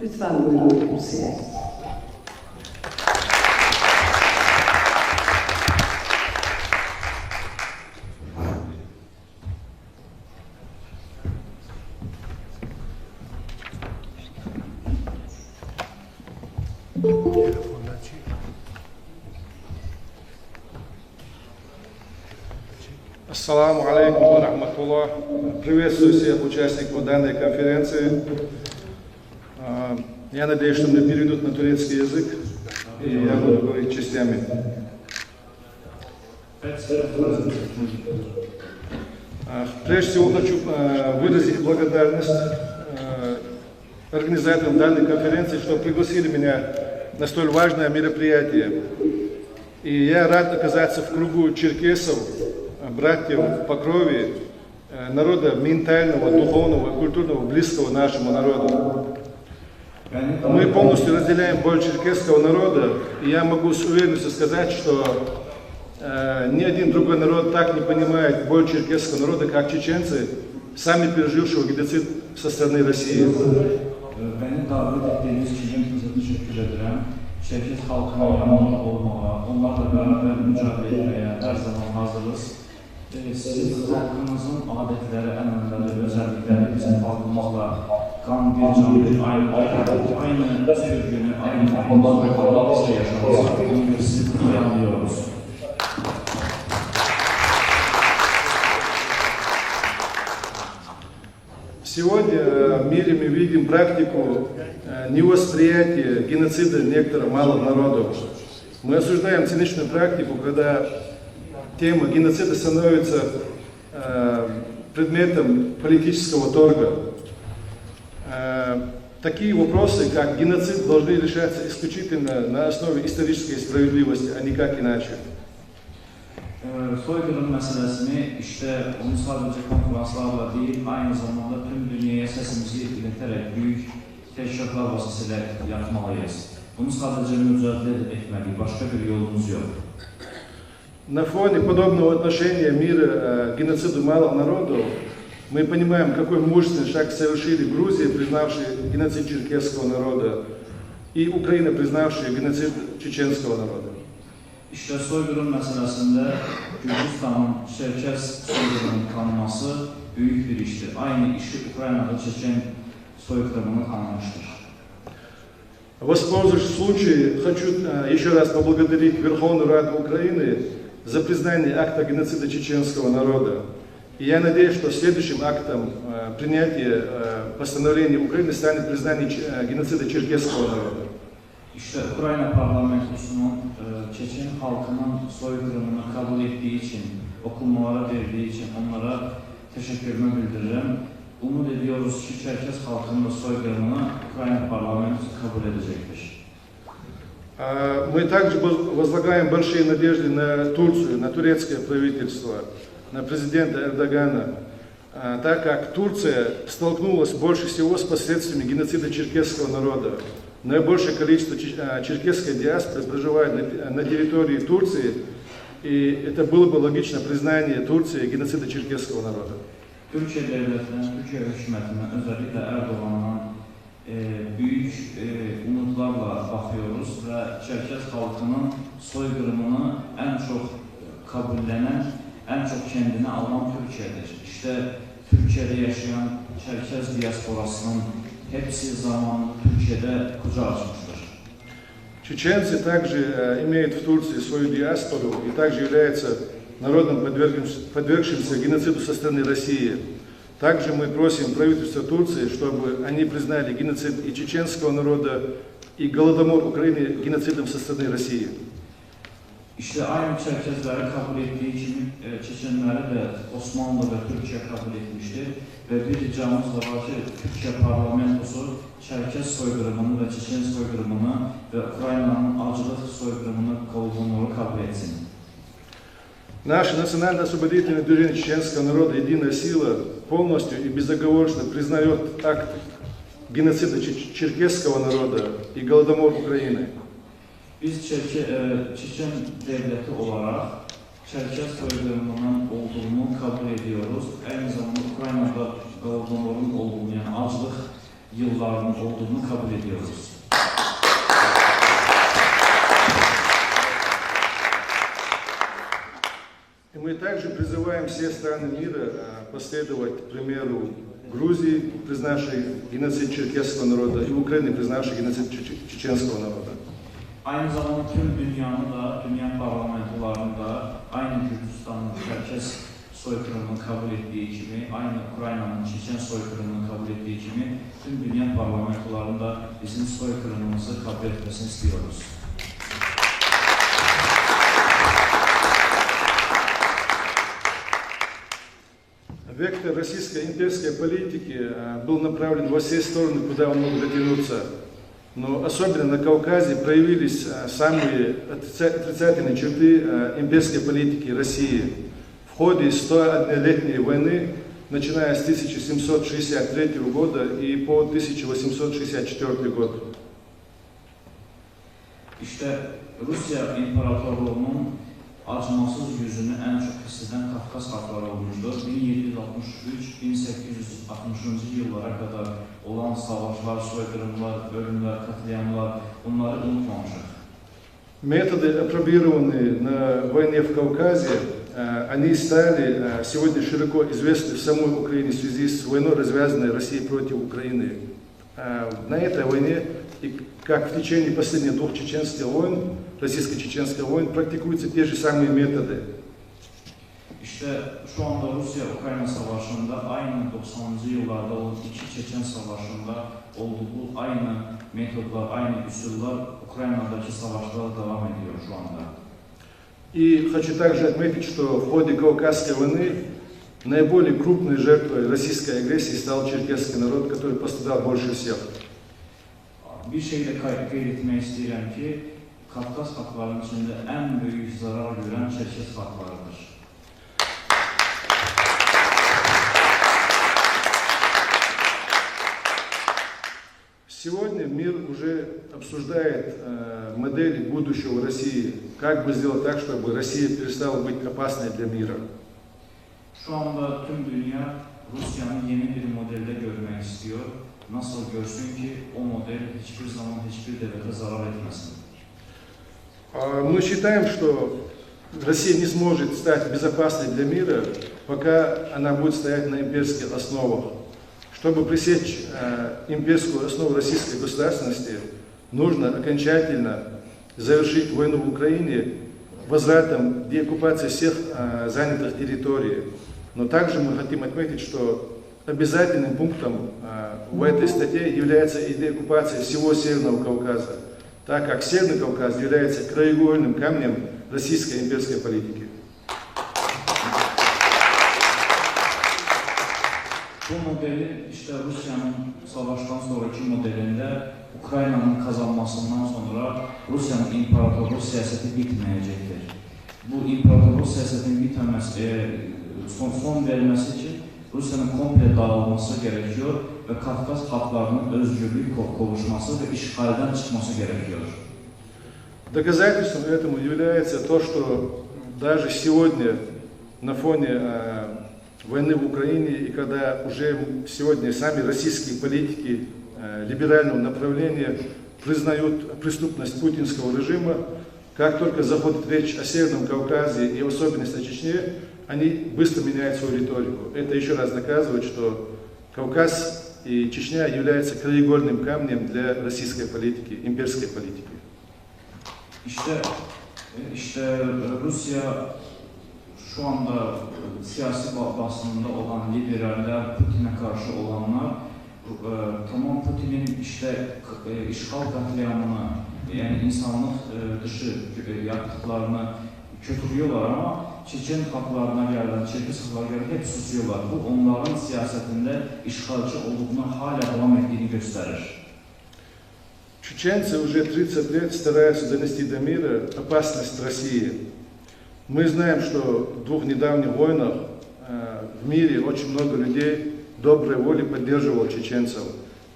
Lütfen buyurun kürsüye. Ассаламу алейкум ва рахматуллах. Приветствую всех участников данной конференции. Я надеюсь, что мне переведут на турецкий язык, и я буду говорить частями. Прежде всего хочу выразить благодарность организаторам данной конференции, что пригласили меня на столь важное мероприятие. И я рад оказаться в кругу черкесов, братьев по крови, народа ментального, духовного, культурного, близкого нашему народу. Мы полностью разделяем боль черкесского народа, и я могу с уверенностью сказать, что ни один другой народ так не понимает боль черкесского народа, как чеченцы, сами пережившие геноцид со стороны России. Beni davet ettiğiniz için hepinize teşekkür ederim. Çerkes halkına yanında olmaya, onlarla beraber mücadele etmeye her zaman hazırız. Sizin halkımızın adetleri, ənənələri, özellikleri bizim halkımızla kan bir can bir aynı sürgünü, aynı bizle yaşaması. Bunu sizi iyi anlıyoruz. Сегодня в мире мы видим практику невосприятия геноцида некоторых малых народов. Мы осуждаем циничную практику, когда тема геноцида становится предметом политического торга. Такие вопросы, как геноцид, должны решаться исключительно на основе исторической справедливости, а никак иначе. Soykırım meselesini işte onu sadece konferanslarla değil, aynı zamanda tüm dünyaya sesimizi ileterek büyük teşkilatlar vasıtasıyla yapmalıyız. Bunu sadece mücadele etmeliyiz, başka bir yolumuz yok. На фоне подобного отношения мира к геноциду малых народов мы понимаем, какой мужественный шаг совершили Грузия, признавшая геноцид черкесского народа, и Украина, признавшая геноцид чеченского народа. İşte soykırım meselesinde Gürcistan'ın Çerkes soykırımının kanması büyük bir iştir. Aynı işi Ukrayna'da Çeçen soykırımını kanmıştır. Воспользовавшись случаем, хочу еще раз поблагодарить Верховную Раду Украины за признание акта геноцида чеченского народа. И я надеюсь, что следующим актом принятия постановления Украины станет признание геноцида черкесского народа. İşte Ukrayna parlamentosunun Çeçen halkının soykırımını kabul ettiği için, okunmalara verdiği için onlara teşekkürümü bildiririm. Umut ediyoruz ki Çerkes halkının soykırımını Ukrayna parlamentosu kabul edecektir. Мы также возлагаем большие надежды на Турцию, на турецкое правительство, на президента Эрдогана, так как Турция столкнулась больше всего с последствиями геноцида черкесского народа. Наибольшее количество черкесской диаспоры проживает на территории Турции, и это было бы логично признание Турции геноцида черкесского народа. Türkiye devletine, Türkiye hükümetine, özellikle Erdoğan'dan büyük umutlarla bakıyoruz ve Çerkes halkının soykırımını en çok kabullenen, en çok kendine alan Türkiye'dir. İşte Türkiye'de yaşayan Çerkes diasporasının hepsi zamanında Türkiye'de kucağı açmıştır. Чеченцы также имеют в Турции свою диаспору и также являются народом, подвергшимся геноциду со стороны России. Также мы просим правительство Турции, чтобы они признали геноцид и чеченского народа, и голодомор Украины геноцидом со стороны России. İşte aynı Çerkezleri kabul ettiği için Çeçenleri de Osmanlı ve Türkiye kabul etmiştir. Ve bir ricamız da var ki Türkiye parlamentosu Çerkes soykırımını ve Çeçen soykırımını ve Ukrayna'nın acılık soykırımını kabul etsin. Наше национально-освободительное движение чеченского народа «Единая сила» полностью и безоговорочно признает акт геноцида черкесского народа и голодомор Украины. Biz Çeçen devleti olarak Çerkes soykırımının olduğunu kabul ediyoruz. Aynı zamanda Ukrayna'da Golodomor'un olduğunu, yani açlık yıllarının olduğunu kabul ediyoruz. И мы также призываем все страны мира последовать примеру Грузии, признавшей геноцид черкесского народа, и Украины, признавшей геноцид чеченского народа. Aynı zamanda tüm dünyanın da, dünya parlamentolarının da aynı Gürcistan'ın Çerkes soykırımını kabul ettiği gibi, aynı Ukrayna'nın Çeçen soykırımını kabul ettiği gibi, tüm dünya parlamentolarının da bizim soykırımımızı kabul etmesini istiyoruz. Вектор российской имперской политики был направлен во все стороны, куда он мог дотянуться. Но особенно на Кавказе проявились самые отрицательные черты имперской политики России. В ходе 101-летней войны, начиная с 1763 года и по 1864 год. İşte Rusya İmparatorluğu'nun acımasız yüzünü en çok hisseden Kafkas halkları olmuştur. 1763-1860 yıllara kadar olan savaşlar, soykırımlar, ölümler, katliamlar, bunları unutmamışız. Методы, опробированные на войне в Кавказе, они стали сегодня широко известны в самой Украине в связи с войной, развязанной Россией против Украины. На этой войне, и как в tечение последних двух чеченских войн, российско-чеченских войн, практикуются те же самые методы. İşte şu anda Rusya-Ukrayna savaşında aynı 90'lı yıllarda olan iki Çeçen savaşında olduğu aynı metodlar, aynı usuller Ukrayna'daki savaşlara devam ediyor şu anda. И хочу также отметить, что в ходе Кавказской войны наиболее крупной жертвой российской агрессии стал черкесский народ, который пострадал больше всех. Bir şey de kaydetmek istedim ki Kafkas halklarının içinde en büyük zarar gören Çerkes halklarıdır. Сегодня мир уже обсуждает модели будущего России, как бы сделать так, чтобы Россия перестала быть опасной для мира. Şu anda tüm dünya Rusya'nın yeni bir modelde görmek istiyor. Nasıl görsün ki o model hiçbir zaman hiçbir devlete zarar etmesin. Мы считаем, что Россия не сможет стать безопасной для мира, пока она будет стоять на имперских основах. Чтобы пресечь имперскую основу российской государственности, нужно окончательно завершить войну в Украине возвратом, деоккупацией всех занятых территорий. Но также мы хотим отметить, что обязательным пунктом в этой статье является и деоккупация всего Северного Кавказа, так как Северный Кавказ является краеугольным камнем российской имперской политики. Bu modeli işte Rusya'nın savaştan sonraki modelinde Ukrayna'nın kazanmasından sonra Rusya'nın imparatorluk siyaseti bitmeyecektir. Bu imparatorluk siyasetinin bitmemesi, son verilmesi için Rusya'nın komple dağılması gerekiyor ve Kafkas halklarının özgürlük kavuşması ve işgalden çıkması gerekiyor. Доказательством этому является то, что даже сегодня на фоне войны в Украине, и когда уже сегодня сами российские политики либерального направления признают преступность путинского режима, как только заходит речь о Северном Кавказе и в особенности о Чечне, они быстро меняют свою риторику. Это еще раз доказывает, что Кавказ и Чечня являются краеугольным камнем для российской политики, имперской политики. İşte Rusya şu anda siyasi basınında olan liberaller, Putin'e karşı olanlar, tamam Putin'in işte işgal katliamını, yani insanlık dışı yaptıklarını kötülüyorlar ama Çeçen halklarına gelen, Çerkes halklarına gelen hep susuyorlar. Bu onların siyasetinde işgalci olduğunu hala devam ettiğini gösterir. Чеченцы уже 30 лет стараются донести до мира опасность России. Мы знаем, что в двух недавних войнах в мире очень много людей доброй воли поддерживало чеченцев.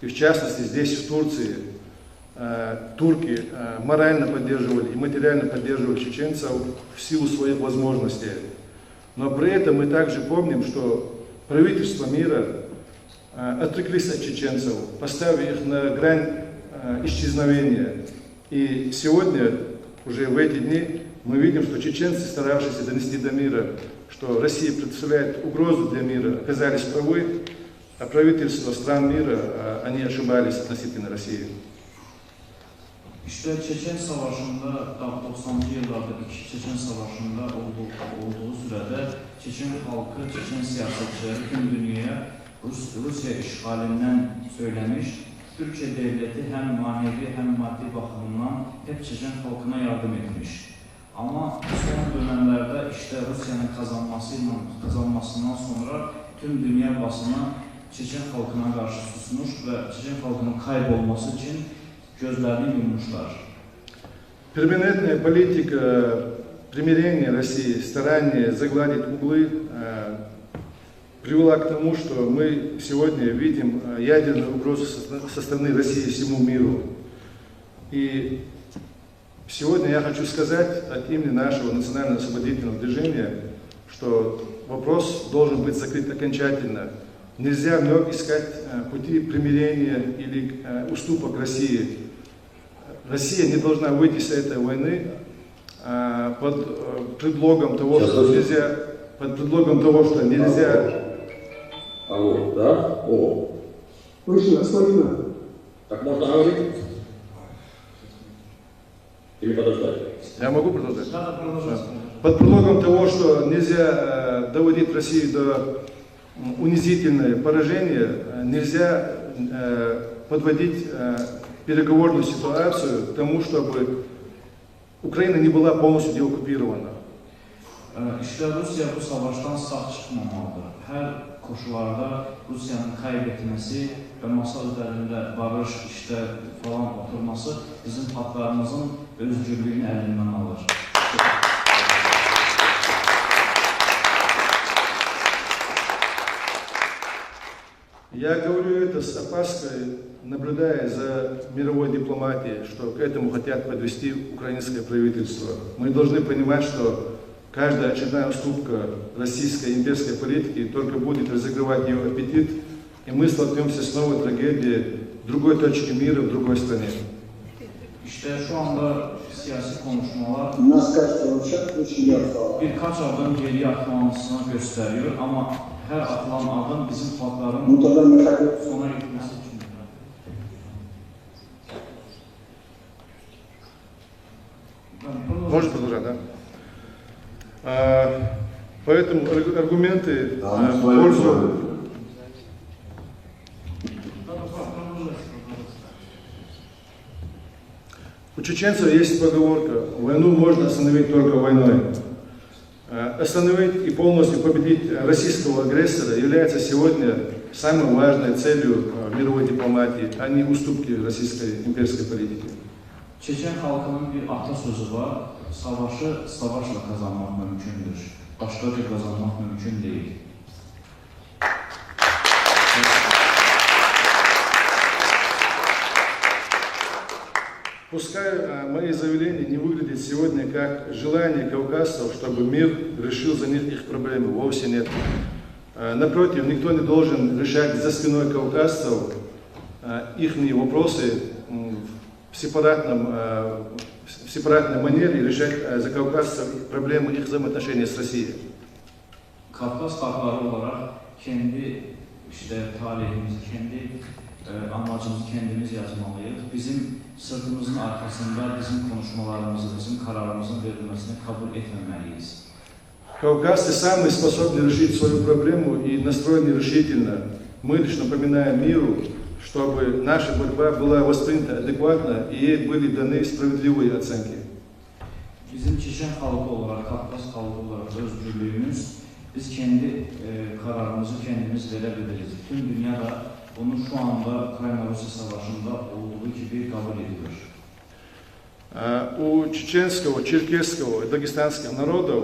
И в частности здесь, в Турции, турки морально поддерживали и материально поддерживали чеченцев в силу своих возможностей. Но при этом мы также помним, что правительства мира отреклись от чеченцев, поставив их на грань исчезновения. И сегодня, уже в эти дни, мы видим, что чеченцы, старавшиеся донести до мира, что Россия представляет угрозу для мира, оказались правы, а правительства стран mira, они ошибались относительно России. İşte Çeçen Savaşı'nda, 90'lı yıllarda Çeçen Savaşı'nda olduğu sürede Çeçen halkı, Çeçen siyasetçileri tüm dünyaya Rusya işgalinden söylemiş, Türkiye devleti hem manevi hem maddi bakımından hep Çeçen halkına yardım etmiş. Ama son dönemlerde işte Rusya'nın kazanmasından sonra tüm dünya basını Çeçen halkına karşı susmuş ve Çeçen halkının kaybolması için gözlerini yummuşlar. Перманентная политика примирения России, старание загладить углы привела к тому, что мы сегодня видим ядерную угрозу со стороны России всему миру. И сегодня я хочу сказать от имени нашего национального освободительного движения, что вопрос должен быть закрыт окончательно. Нельзя вновь искать пути примирения или уступок России. Россия не должна выйти с этой войны под предлогом того, что нельзя, Алло, да? О. Слышно, слышно. Так можно говорить? Или подождать? Я могу продолжать? Да, продолжайте. Под предлогом того, что нельзя доводить Россию до унизительного поражения, нельзя подводить переговорную ситуацию к тому, чтобы Украина не была полностью деоккупирована. İşte Rusya bu savaştan sağ çıkmamalıdır. Her koşullarda Rusya'nın kaybetmesi ve masa üzerinde barış işte falan oturması bizim haklarımızın özgürlüğünü elinden alır. Я говорю это с опаской, наблюдая за мировой дипломатией, что к этому хотят подвести украинское правительство. Мы должны понимать, что каждая очередная уступка российской имперской политики только будет разогревать ее аппетит, и мы столкнемся с новой трагедией в другой точке мира, в другой стране. İşte şu anda siyasi konuşmalar Нас, кажется, вообще очень ярко. birkaç adım geriye atılmasını gösteriyor ama her atılan adım bizim hakların Ну тогда мы хотим. sona gitmesi için. Можно продолжать, да? Поэтому аргументы в пользу... У чеченцев есть поговорка: войну можно остановить только войной. Остановить и полностью победить российского агрессора является сегодня самой важной целью мировой дипломатии, а не уступки российской имперской политики. Çeçen halkının bir atasözü var, savaşı savaşla kazanmak mümkündür. Başka bir kazanmak mümkün değil. Пускай мои заявления не выглядят сегодня как желание кавказцев, чтобы мир решил за них их проблемы. Вовсе нет. Напротив, никто не должен решать за спиной кавказцев их вопросы в сепаратной манере, решать за кавказцев проблемы их взаимоотношений с Россией. Kafkas halkları olarak kendi işte talihimizi, kendi amacımızı kendimiz yazmalıyız. Bizim sırtımızın arkasında bizim konuşmalarımızı, bizim kararımızın verilmesini kabul etmemeliyiz. Кавказцы сами способны решить свою проблему и настроены решительно. Мы лишь напоминаем миру, чтобы наша борьба была воспринята адекватно и ей были даны справедливые оценки. Bizim Çeçen halkı olarak, Kafkas halkı olarak özgürlüğümüz, biz kendi kararımızı kendimiz verebiliriz. Tüm dünyada bunu şu anda Ukrayna-Rusya savaşında olduğu gibi kabul edilir. У чеченского, черкесского и дагестанского народов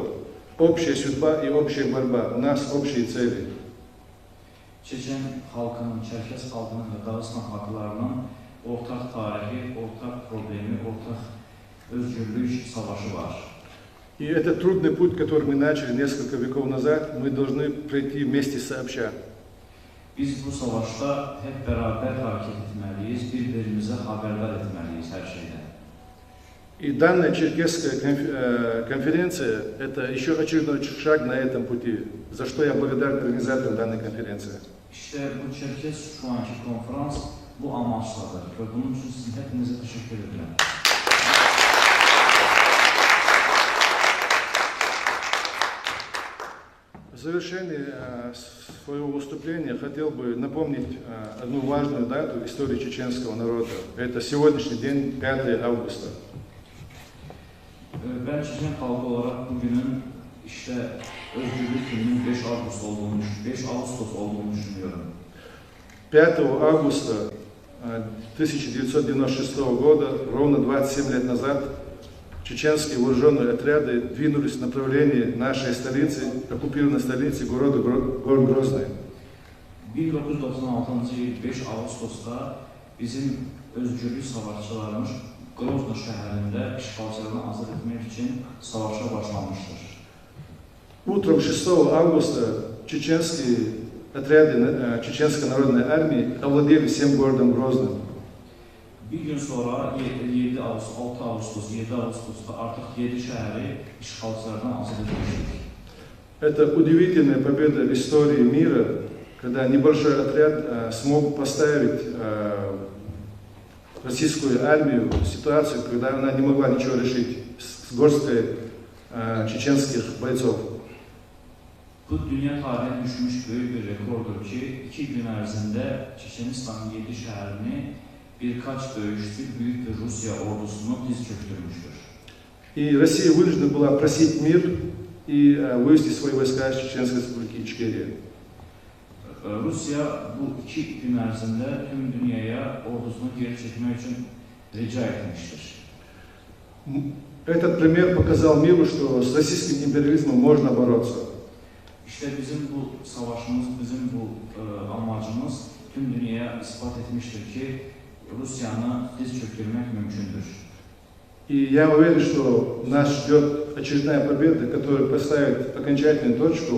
общая судьба и общая борьба. У нас общие цели. Çeçen halkının, Çerkes halkının ve Dağıstan halklarının ortak tarihi, ortak problemi, ortak özgürlük savaşı var. И этот трудный путь, который мы начали несколько веков назад, мы должны пройти вместе сообща. Biz bu savaşta hep beraber hareket etmeliyiz, birbirimize haberdar etmeliyiz her şeyden. И данная черкесская конференция – это еще очередной шаг на этом пути, за что я благодарен организаторам данной конференции. İşte bu Çerkes şu anki konferans bu amaçladır ve bunun için sizin hepinize teşekkür ederim. В завершении своего выступления хотел бы напомнить одну важную дату в истории чеченского народа. Это сегодняшний день, 5 августа. Ben Çeçen halkı olarak bugünün işte özgürlük gününün 5 Ağustos olduğunu düşünüyorum. 5 августа 1996 года, ровно 27 лет назад, чеченские вооруженные отряды двинулись в направлении нашей столицы, оккупированной столицы, города Грозный. 1996 yıl 5 Ağustos'ta bizim özgürlük savaşçılarımız Grozno şəhərində işğalçılarını azad etmək için savaşa başlamışdır. Утром 6 августа чеченские отряды Чеченской народной армии овладели всем городом Грозным. Bir gün sonra 6 Ağustos, 7 Ağustos'ta artıq 7 şəhəri işğalçılardan azad etmişdik. Это удивительная победа в истории мира, когда небольшой отряд смог поставить российскую армию в ситуацию, когда она не могла ничего решить с горсткой чеченских бойцов. Bu dünya tarihine düşmüş böyük bir rekordur ki 2 gün ərzində Çeçenistanın 7 şəhərini birkaç döyüşçü büyük bir Rusya ordusunu diz çöktürmüştür. И Россия вынуждена была просить мир и вывести свои войска из Чеченской республики Ичкерия. Rusya bu 2 gün ərzində tüm dünyaya ordusunu geri çekmək üçün rica etmiştir. Этот пример показал миру, что с российским империализмом можно бороться. İşte bizim bu savaşımız, bizim bu amacımız tüm dünyaya ispat etmiştir ki Rusya'nı diz çöktürmek mümkündür. И я уверен, что нас ждет очередная победа, которая поставит окончательную точку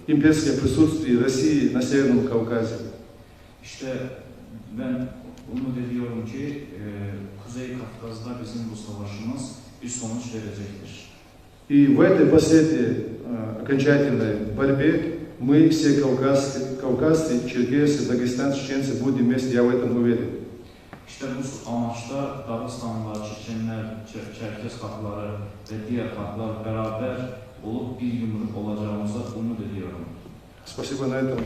имперское присутствие России на Северном Кавказе. İşte ben umut ediyorum ki Kuzey Kafkas'ta bizim bu savaşımız bir sonuç verecektir. И в этой последней окончательной борьбе мы все кавказцы, черкесы, дагестанцы, чеченцы будем вместе, я в этом уверен. İşte bu amaçta Dağıstanlılar, Çeçenler, Çerkes halkları ve diğer halklar beraber olup bir yumruk olacağımıza umut ediyorum. Спасибо на этом.